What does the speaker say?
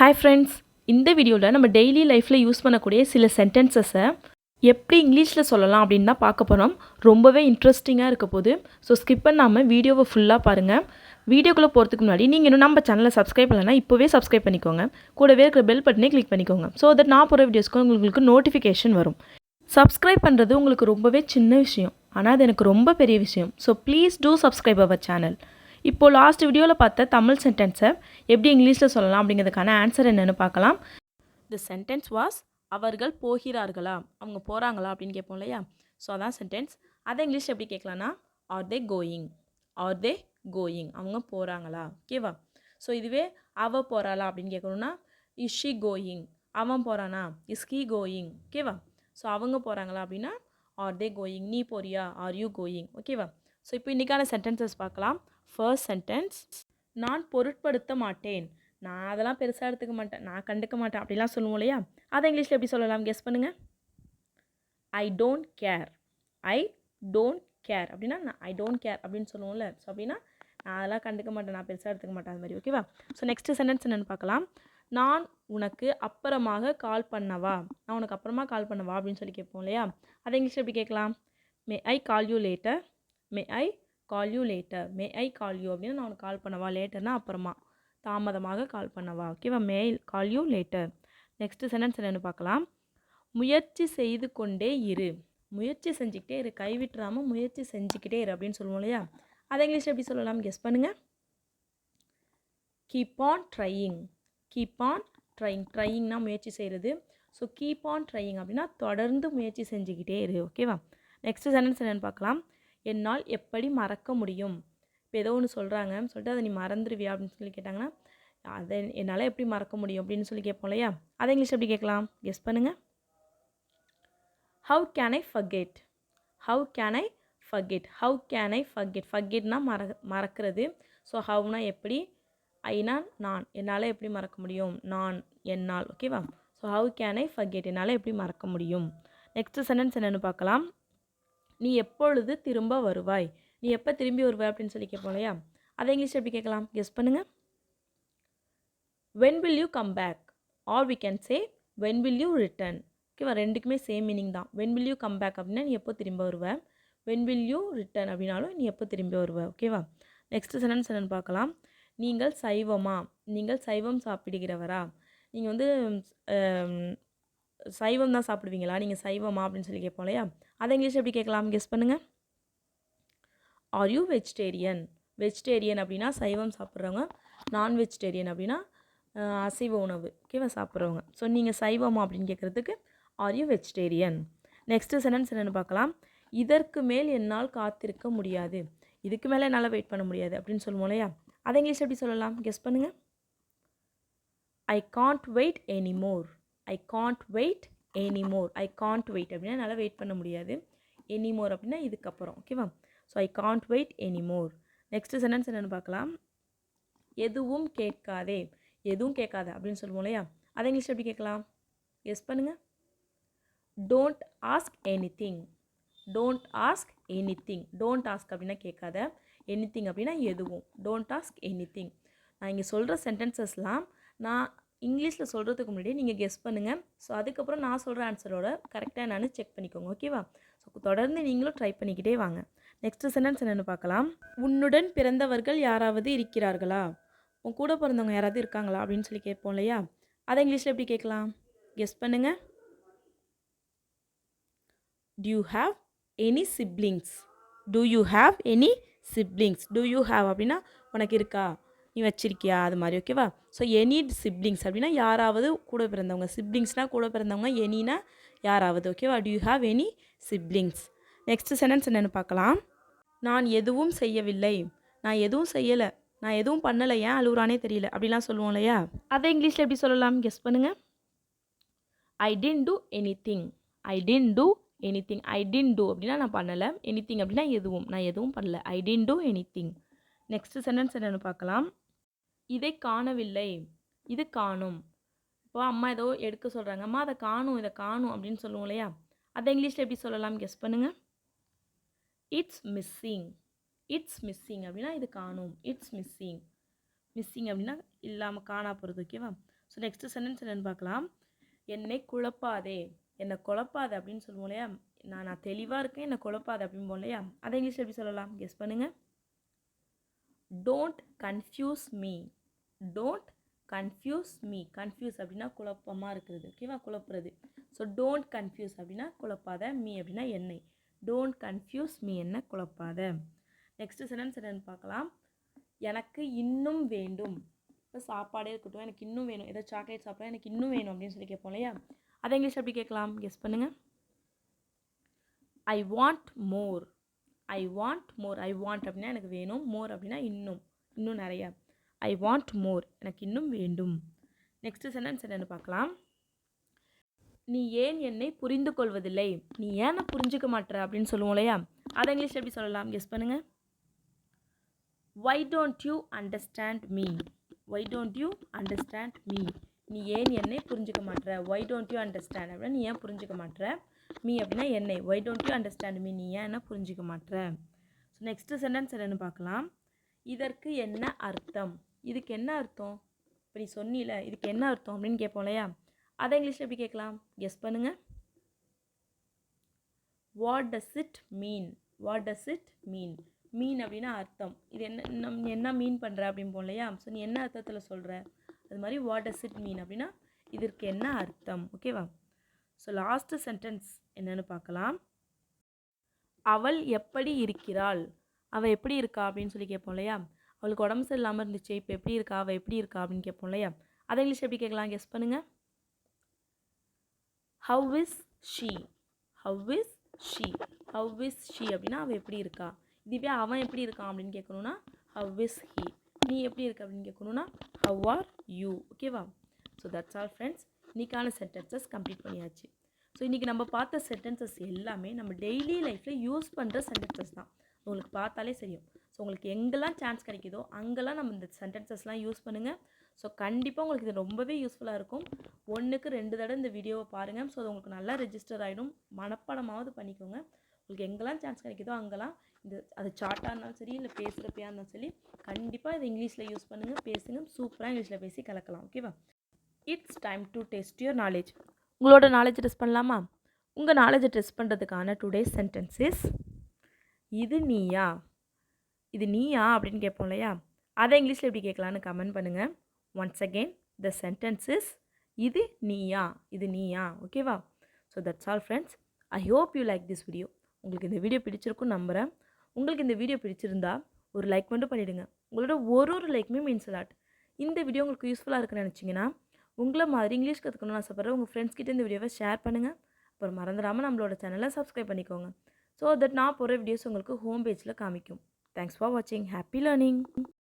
Hi friends, இந்த வீடியோவில் நம்ம டெய்லி லைஃப்பில் யூஸ் பண்ணக்கூடிய சில சென்டென்சஸை எப்படி இங்கிலீஷில் சொல்லலாம் அப்படின்னு தான் பார்க்க போகிறோம். ரொம்பவே இன்ட்ரெஸ்டிங்காக இருக்க போது. ஸோ ஸ்கிப் பண்ணாமல் வீடியோவை ஃபுல்லாக பாருங்கள். வீடியோக்குள்ளே போகிறதுக்கு முன்னாடி நீங்கள் இன்னும் நம்ம சேனலை சப்ஸ்கிரைப் பண்ணலைன்னா இப்போவே சப்ஸ்கிரைப் பண்ணிக்கோங்க. கூடவே இருக்கிற பெல் பட்டனே கிளிக் பண்ணிக்கோங்க. ஸோ தட் நான் போகிற வீடியோஸ்க்கு உங்களுக்கு நோட்டிஃபிகேஷன் வரும். சப்ஸ்கிரைப் பண்ணுறது உங்களுக்கு ரொம்பவே சின்ன விஷயம், ஆனால் அது எனக்கு ரொம்ப பெரிய விஷயம். So please do subscribe our channel. இப்போது லாஸ்ட் வீடியோவில் பார்த்த தமிழ் சென்டென்ஸை எப்படி இங்கிலீஷில் சொல்லலாம் அப்படிங்கிறதுக்கான ஆன்சர் என்னென்னு பார்க்கலாம். தி சென்டென்ஸ் வாஸ் அவர்கள் போகிறார்களா, அவங்க போகிறாங்களா அப்படின்னு கேட்போம் இல்லையா. ஸோ அதான் சென்டென்ஸ். அதை இங்கிலீஷ் எப்படி கேட்கலான்னா are they going, are they going, அவங்க போகிறாங்களா. ஓகேவா. ஸோ இதுவே அவ போகிறாளா அப்படின்னு கேட்கணுன்னா இஸ் ஷி கோயிங், அவன் போகிறானா இஸ் ஹி கோயிங். ஓகேவா. ஸோ அவங்க போகிறாங்களா அப்படின்னா ஆர் தே கோயிங், நீ போறியா ஆர் யூ கோயிங். ஓகேவா. ஸோ இப்போ இன்றைக்கான சென்டென்சஸ் பார்க்கலாம். ஃபர்ஸ்ட் சென்டென்ஸ், நான் பொருட்படுத்த மாட்டேன், நான் அதெல்லாம் பெருசாக எடுத்துக்க மாட்டேன், நான் கண்டுக்க மாட்டேன் அப்படிலாம் சொல்லுவோம் இல்லையா. அதை இங்கிலீஷில் எப்படி சொல்லலாம் கெஸ் பண்ணுங்கள். I don't care, I don't care அப்படின்னா நான் ஐ டோன்ட் கேர் அப்படின்னு சொல்லுவோம்ல. ஸோ அப்படின்னா நான் அதெல்லாம் கண்டுக்க மாட்டேன், நான் பெருசாக எடுத்துக்க மாட்டேன் அது மாதிரி. ஓகேவா. ஸோ நெக்ஸ்ட் சென்டென்ஸ் என்னென்னு பார்க்கலாம். நான் உனக்கு அப்புறமாக கால் பண்ணவா, நான் உனக்கு அப்புறமா கால் பண்ணவா அப்படின்னு சொல்லி கேட்போம் இல்லையா. அதை இங்கிலீஷில் எப்படி கேட்கலாம். May I call you later, may I call you later, may I call you அப்படின்னா நான் உனக்கு கால் பண்ணவா, லேட்டர்னா அப்புறமா, தாமதமாக கால் பண்ணவா. ஓகேவா. May I call you later. Next sentence என்னென்னு பார்க்கலாம். முயற்சி செய்து கொண்டே இரு, முயற்சி செஞ்சுக்கிட்டே இரு, கைவிட்டுறாமல் முயற்சி செஞ்சுக்கிட்டே இரு அப்படின்னு சொல்லுவோம் இல்லையா. அதை இங்கிலீஷ் எப்படி சொல்லலாம் கெஸ் பண்ணுங்கள். Keep on trying, keep on trying, ட்ரையிங்னா முயற்சி செய்கிறது. ஸோ கீப் ஆன் ட்ரையிங் அப்படின்னா தொடர்ந்து முயற்சி செஞ்சுக்கிட்டே இரு. ஓகேவா. நெக்ஸ்ட் சென்டென்ஸ் என்னென்னு பார்க்கலாம். என்னால் எப்படி மறக்க முடியும், இப்போ ஏதோ ஒன்று சொல்கிறாங்க சொல்லிட்டு அதை நீ மறந்துடுவியா அப்படின்னு சொல்லி கேட்டாங்கன்னா அதை என்னால் எப்படி மறக்க முடியும் அப்படின்னு சொல்லி கேட்போம் இல்லையா. அதை இங்கிலீஷ் எப்படி கேட்கலாம் கெஸ் பண்ணுங்கள். How can I forget, how can I forget, how can I forget, ஃபர்கெட்னா மறக்கிறது. ஸோ ஹவுனா எப்படி, ஐனா நான், என்னால் எப்படி மறக்க முடியும், நான் என்னால். ஓகேவா. So how can I forget, என்னால் எப்படி மறக்க முடியும். நெக்ஸ்ட் சென்டென்ஸ் என்னென்னு பார்க்கலாம். நீ எப்பொழுது திரும்ப வருவாய், நீ எப்போ திரும்பி வருவாய் அப்படின்னு சொல்லி கேட்போம் இல்லையா. அதை இங்கிலீஷ் எப்படி கேட்கலாம் கெஸ் பண்ணுங்கள். when will you come back, or we can say when will you return. ஓகேவா. ரெண்டுக்குமே சேம் மீனிங் தான். when will you come back அப்படின்னா நீ எப்போ திரும்ப வருவ, when will you return அப்படின்னாலும் நீ எப்போ திரும்பி வருவ. ஓகேவா. நெக்ஸ்ட் சென்டென்ஸ் என்னென்னு பார்க்கலாம். நீங்கள் சைவமா, நீங்கள் சைவம் சாப்பிடுகிறவரா, நீங்கள் வந்து சைவம் தான் சாப்பிடுவீங்களா, நீங்கள் சைவமா அப்படின்னு சொல்லி கேட்போம் இல்லையா. அதை இங்கிலீஷ் எப்படி கேட்கலாம் கெஸ் பண்ணுங்கள். ஆர் யூ வெஜிடேரியன், வெஜிடேரியன் அப்படின்னா சைவம் சாப்பிட்றவங்க, நான் வெஜிடேரியன் அப்படின்னா அசைவ உணவு. ஓகேவா, சாப்பிட்றவங்க. ஸோ நீங்கள் சைவமா அப்படின்னு கேட்குறதுக்கு are you vegetarian. Next sentence என்னென்னு பார்க்கலாம். இதற்கு மேல் என்னால் காத்திருக்க முடியாது, இதுக்கு மேலே என்னால் வெயிட் பண்ண முடியாது அப்படின்னு சொல்லுவோம் இல்லையா. அதை இங்கிலீஷ் எப்படி சொல்லலாம் கெஸ் பண்ணுங்கள். I can't wait anymore, I can't wait anymore, I can't wait அப்படின்னா என்னால் வெயிட் பண்ண முடியாது, எனிமோர் அப்படின்னா இதுக்கப்புறம். ஓகேவா. So I can't wait anymore. Next sentence என்னென்னு பார்க்கலாம். எதுவும் கேட்காதே, எதுவும் கேட்காத அப்படின்னு சொல்லுவோம் இல்லையா. அதை இங்கிலீஷ் எப்படி கேட்கலாம் கெஸ் பண்ணுங்கள். Don't ask any thing, don't ask any thing, don't ask அப்படின்னா கேட்காத, எனி திங் அப்படின்னா எதுவும், டோன்ட் ஆஸ்க் எனி திங். நான் இங்கே சொல்கிற சென்டென்சஸ்லாம் நான் இங்கிலீஷில் சொல்கிறதுக்கு முன்னாடி நீங்கள் கெஸ் பண்ணுங்கள். ஸோ அதுக்கப்புறம் நான் சொல்கிற ஆன்சரோட கரெக்டாக என்னன்னு செக் பண்ணிக்கோங்க. ஓகேவா. ஸோ தொடர்ந்து நீங்களும் ட்ரை பண்ணிக்கிட்டே வாங்க. நெக்ஸ்ட் சென்டென்ஸ் என்னென்னு பார்க்கலாம். உன்னுடன் பிறந்தவர்கள் யாராவது இருக்கிறார்களா, உன் கூட பிறந்தவங்க யாராவது இருக்காங்களா அப்படின்னு சொல்லி கேட்போம் இல்லையா. அதை இங்கிலீஷில் எப்படி கேட்கலாம் கெஸ் பண்ணுங்கள். To you have any siblings, to you have any siblings, to you have அப்படின்னா உனக்கு இருக்கா, நீ வச்சிருக்கியா, அது மாதிரி. ஓகேவா. ஸோ எனி சிப்ளிங்ஸ் அப்படின்னா யாராவது கூட பிறந்தவங்க, சிப்ளிங்ஸ்னால் கூட பிறந்தவங்க, எனினா யாராவது. ஓகேவா. To you have any siblings. Next sentence என்னென்னு பார்க்கலாம். நான் எதுவும் செய்யவில்லை, நான் எதுவும் செய்யலை, நான் எதுவும் பண்ணலை, ஏன் அழுகுறானே தெரியல அப்படிலாம் சொல்லுவோம் இல்லையா. அதை இங்கிலீஷில் எப்படி சொல்லலாம் கெஸ் பண்ணுங்கள். I didn't do any thing, I didn't do any thing, I didn't two அப்படின்னா நான் பண்ணலை, எனி திங் அப்படின்னா எதுவும், நான் எதுவும் பண்ணல, I didn't do any thing. Next sentence என்னென்னு பார்க்கலாம். இதை காணவில்லை, இது காணும். இப்போ அம்மா ஏதோ எடுக்க சொல்கிறாங்க, அம்மா அதை காணும், இதை காணும் அப்படின்னு சொல்லுவோம் இல்லையா. அதை இங்கிலீஷில் எப்படி சொல்லலாம் கெஸ் பண்ணுங்கள். இட்ஸ் மிஸ்ஸிங், இட்ஸ் மிஸ்ஸிங் அப்படின்னா இது காணும், இட்ஸ் மிஸ்ஸிங், மிஸ்ஸிங் அப்படின்னா இல்லாமல் காணா போகிறது. ஓகேவா? ஸோ நெக்ஸ்ட் சென்டென்ஸ் என்னென்னு பார்க்கலாம். என்னை குழப்பாதே, என்னை குழப்பாத அப்படின்னு சொல்லுவோம் இல்லையா? நான் தெளிவாக இருக்கேன், என்னை குழப்பாத அப்படிம்போம் இல்லையா? அதை இங்கிலீஷில் எப்படி சொல்லலாம்? கெஸ் பண்ணுங்கள். Don't confuse me. Don't confuse me. Confuse அப்படின்னா குழப்பமாக இருக்கிறது. ஓகேவா? குழப்புறது. ஸோ டோன்ட் கன்ஃபியூஸ் அப்படின்னா குழப்பாத, மீ அப்படின்னா என்னை. டோன்ட் கன்ஃபியூஸ் மீ, என்ன குழப்பாத. நெக்ஸ்ட் சென்டென்ஸ் என்னென்னு பார்க்கலாம். எனக்கு இன்னும் வேண்டும். இப்போ சாப்பாடே இருக்கட்டும், எனக்கு இன்னும் வேணும். ஏதோ சாக்லேட் சாப்பிட்றேன், எனக்கு இன்னும் வேணும் அப்படின்னு சொல்லி கேட்போம் இல்லையா? அதை இங்கிலீஷ் எப்படி கேட்கலாம்? கெஸ் பண்ணுங்கள். I want more. I want more. I want அப்படின்னா எனக்கு வேணும், மோர் அப்படின்னா இன்னும், இன்னும் நிறையா. ஐ வாண்ட் மோர், எனக்கு இன்னும் வேண்டும். நெக்ஸ்ட் சென்டென்ஸ் என்னென்னு பார்க்கலாம். நீ ஏன் என்னை புரிந்து கொள்வதில்லை? நீ ஏன் புரிஞ்சுக்க மாட்டேற அப்படின்னு சொல்லுவோம் இல்லையா? அதை இங்கிலீஷ் எப்படி சொல்லலாம்? கெஸ் பண்ணுங்கள். Why don't you understand me? Why don't you understand me? நீ ஏன் என்னை புரிஞ்சுக்க மாட்டேற? Why don't you understand அப்படின்னா நீ ஏன் புரிஞ்சுக்க மாட்டேற? மீ அப்படின்னா என்னை. Why don't you understand me? நீ ஏன் என்ன புரிஞ்சுக்க மாட்டேற? ஸோ நெக்ஸ்ட் சென்டென்ஸ் என்னென்னு பார்க்கலாம். இதற்கு என்ன அர்த்தம்? இதுக்கு என்ன அர்த்தம்? இப்போ நீ சொன்னில இதுக்கு என்ன அர்த்தம் அப்படின்னு கேட்போம் இல்லையா? அதை இங்கிலீஷில் எப்படி கேட்கலாம்? கெஸ் பண்ணுங்கள். What does it mean? What does it mean? Mean அப்படின்னா அர்த்தம். இது என்ன மீன் பண்ணுற அப்படிம்போம் இல்லையா? ஸோ நீ என்ன அர்த்தத்தில் சொல்கிற? அது மாதிரி வாட் டஸ் இட் மீன் அப்படின்னா இதற்கு என்ன அர்த்தம். ஓகேவா? ஸோ லாஸ்ட் சென்டென்ஸ் என்னென்னு பார்க்கலாம். அவள் எப்படி இருக்கிறாள்? அவள் எப்படி இருக்கா அப்படின்னு சொல்லி கேட்போம் இல்லையா? அவளுக்கு உடம்பு சரியில்லாமல் இருந்துச்சு, இப்போ எப்படி இருக்கா, அவள் எப்படி இருக்கா அப்படின்னு கேட்போம் இல்லையா? அதை இங்கிலீஷ் எப்படி கேட்கலாம்? கெஸ் பண்ணுங்கள். How is she? How is she? How is she அப்படின்னா அவள் எப்படி இருக்கா. இதுவே அவன் எப்படி இருக்கான் அப்படின்னு கேட்கணுன்னா ஹவ் இஸ் ஹீ. நீ எப்படி இருக்க அப்படின்னு கேட்கணுன்னா ஹவ் ஆர் யூ. ஓகேவா? So that's all friends. இன்றைக்கான சென்டென்சஸ் கம்ப்ளீட் பண்ணியாச்சு. ஸோ இன்றைக்கி நம்ம பார்த்த சென்டென்சஸ் எல்லாமே நம்ம டெய்லி லைஃப்பில் யூஸ் பண்ணுற சென்டென்சஸ் தான். உங்களுக்கு பார்த்தாலே தெரியும். ஸோ உங்களுக்கு எங்கெல்லாம் சான்ஸ் கிடைக்குதோ அங்கெல்லாம் நம்ம இந்த சென்டென்சஸ்லாம் யூஸ் பண்ணுங்கள். ஸோ கண்டிப்பாக உங்களுக்கு இது ரொம்பவே யூஸ்ஃபுல்லாக இருக்கும். 1க்கு 2 தடவை இந்த வீடியோவை பாருங்கள். ஸோ அது உங்களுக்கு நல்லா ரெஜிஸ்டர் ஆகிடும். மனப்பாடமாவது பண்ணிக்கோங்க. உங்களுக்கு எங்கெல்லாம் சான்ஸ் கிடைக்குதோ அங்கெல்லாம் அது சார்ட்டாக இருந்தாலும் சரி, இல்லை பேசுகிறப்பையாக இருந்தாலும் சரி, கண்டிப்பாக இதை இங்கிலீஷில் யூஸ் பண்ணுங்கள். பேசுங்க. சூப்பராக இங்கிலீஷில் பேசி கலக்கலாம். ஓகேவா? It's time to test your knowledge. உங்களோட நாலேஜ் டெஸ்ட் பண்ணலாமா? உங்கள் நாலேஜை டெஸ்ட் பண்ணுறதுக்கான டுடேஸ் சென்டென்ஸ் இஸ் இது நீயா. இது நீயா அப்படின்னு கேட்போம் இல்லையா? அதை இங்கிலீஷில் எப்படி கேட்கலான்னு கமெண்ட் பண்ணுங்கள். Once again the sentence is இது நீயா. இது நீயா. ஓகேவா? So that's all friends. I hope you like this video. உங்களுக்கு இந்த வீடியோ பிடிச்சிருக்குன்னு நம்புகிறேன். உங்களுக்கு இந்த வீடியோ பிடிச்சிருந்தா ஒரு லைக் மட்டும் பண்ணிவிடுங்க. உங்களோட ஒரு லைக்குமே மீன்ஸ் அ லாட். இந்த வீடியோ உங்களுக்கு யூஸ்ஃபுல்லாக இருக்குன்னு நினச்சிங்கன்னா உங்களை மாதிரி இங்கிலீஷ் கற்றுக்கணும்னு ஆசைப்படுற உங்கள் ஃப்ரெண்ட்ஸ் கிட்ட இந்த வீடியோவை ஷேர் பண்ணுங்கள். அப்புறம் மறந்துடாமல் நம்மளோட சேனலை சப்ஸ்கிரைப் பண்ணிக்கோங்க. ஸோ தட் நான் போகிற வீடியோஸ் உங்களுக்கு ஹோம் பேஜில் காமிக்கும். தேங்க்ஸ் ஃபார் வாட்சிங். Happy learning.